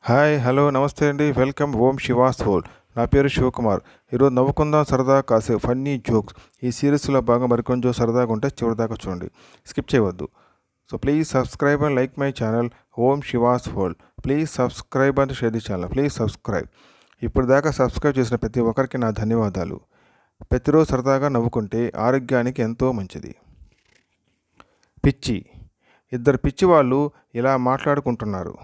Hi hello నమస్తే అండి. Welcome ఓం Shiva's whole. నా పేరు శివకుమార్. ఈరోజు నవ్వుకుందాం సరదా కాసే ఫన్నీ జోక్స్ ఈ సిరీస్లో భాగం మరికొంచెం సరదాగా ఉంటే చివరిదాకా చూడండి, స్కిప్ చేయవద్దు. So please subscribe and like my channel Om Shiva's world. Please subscribe and share the channel. Please subscribe. ఇప్పుడు దాకా సబ్స్క్రైబ్ చేసిన ప్రతి ఒక్కరికి నా ధన్యవాదాలు. ప్రతిరోజు సరదాగా నవ్వుకుంటే ఆరోగ్యానికి ఎంతో మంచిది. పిచ్చి. ఇద్దరు పిచ్చివాళ్ళు ఇలా మాట్లాడుకుంటున్నారు.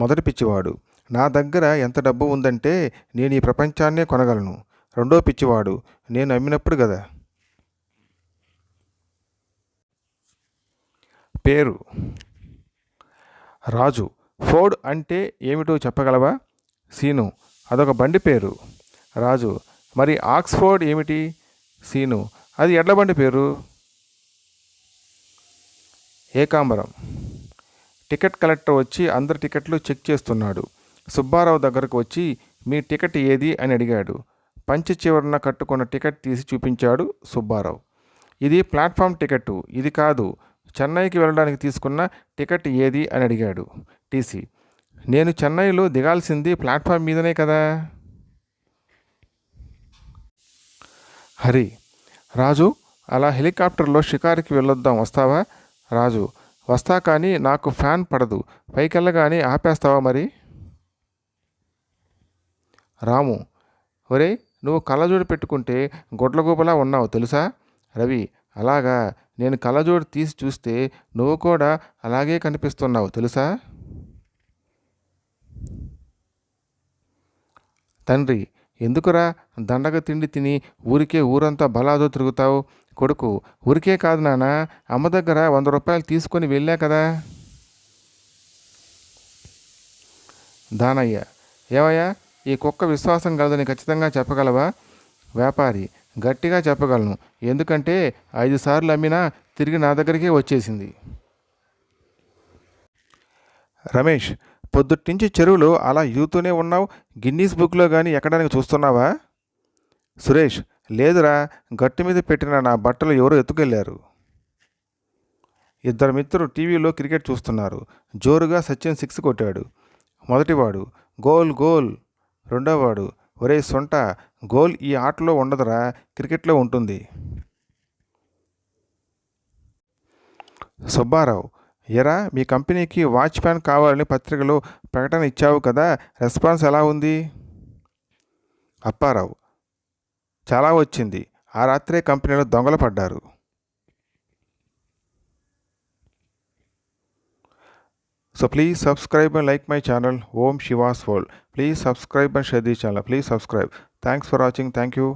మొదటి పిచ్చివాడు, నా దగ్గర ఎంత డబ్బు ఉందంటే నేను ఈ ప్రపంచాన్నే కొనగలను. రెండో పిచ్చివాడు, నేను అమ్మినప్పుడు కదా. పేరు. రాజు, ఫోర్డ్ అంటే ఏమిటో చెప్పగలవా? సీను, అదొక బండి పేరు. రాజు, మరి ఆక్స్ఫోర్డ్ ఏమిటి? సీను, అది ఎడ్ల బండి పేరు. ఏకాంబరం, టికెట్ కలెక్టర్ వచ్చి అందరి టికెట్లు చెక్ చేస్తున్నాడు. సుబ్బారావు దగ్గరకు వచ్చి మీ టికెట్ ఏది అని అడిగాడు. పంచి చివరన కట్టుకున్న టికెట్ తీసి చూపించాడు సుబ్బారావు. ఇది ప్లాట్ఫామ్ టికెట్, ఇది కాదు. చెన్నైకి వెళ్ళడానికి తీసుకున్న టికెట్ ఏది అని అడిగాడు. టీసీ, నేను చెన్నైలో దిగాల్సింది ప్లాట్ఫామ్ మీదనే కదా. హరి, రాజు, అలా హెలికాప్టర్లో షికారుకి వెళ్ళొద్దాం, వస్తావా? రాజు, వస్తా, కానీ నాకు ఫ్యాన్ పడదు. పైకెళ్ళగానే ఆపేస్తావా మరి? రాము, ఒరే, నువ్వు కళ్ళజోడు పెట్టుకుంటే గొడ్లగూబలా ఉన్నావు తెలుసా? రవి, అలాగా, నేను కళ్ళజోడు తీసి చూస్తే నువ్వు కూడా అలాగే కనిపిస్తున్నావు తెలుసా? తండ్రి, ఎందుకురా దండగ తిండి తిని ఊరికే ఊరంతా బలాదో తిరుగుతావు? కొడుకు, ఊరికే కాదు నాన్న, అమ్మ దగ్గర 100 రూపాయలు తీసుకొని వెళ్ళా కదా. దానయ్య, ఏవయ్యా, ఈ కుక్క విశ్వాసం కలదని ఖచ్చితంగా చెప్పగలవా? వ్యాపారి, గట్టిగా చెప్పగలను, ఎందుకంటే 5 సార్లు అమ్మినా తిరిగి నా దగ్గరికే వచ్చేసింది. రమేష్, పొద్దుట్నుంచి చెరువులో అలా ఈదుతూనే ఉన్నావు, గిన్నీస్ బుక్లో కానీ ఎక్కడానికి చూస్తున్నావా? సురేష్, లేదురా, గట్టు మీద పెట్టిన నా బట్టలు ఎవరో ఎత్తుకెళ్ళారు. ఇద్దరు మిత్రులు టీవీలో క్రికెట్ చూస్తున్నారు. జోరుగా సచిన్ 6 కొట్టాడు. మొదటివాడు, గోల్ గోల్. రెండోవాడు, ఒరే సొంట, గోల్ ఈ ఆటలో ఉండదురా, క్రికెట్లో ఉంటుంది. సుబ్బారావు, ఎరా, మీ కంపెనీకి వాచ్మ్యాన్ కావాలని పత్రికలో ప్రకటన ఇచ్చావు కదా, రెస్పాన్స్ ఎలా ఉంది? అప్పారావు, చాలా వచ్చింది. ఆ రాత్రే కంపెనీలో దొంగలు పడ్డారు. So please subscribe and like my channel Om Shiva's world. Please subscribe and share the channel. Please subscribe. Thanks for watching. Thank you.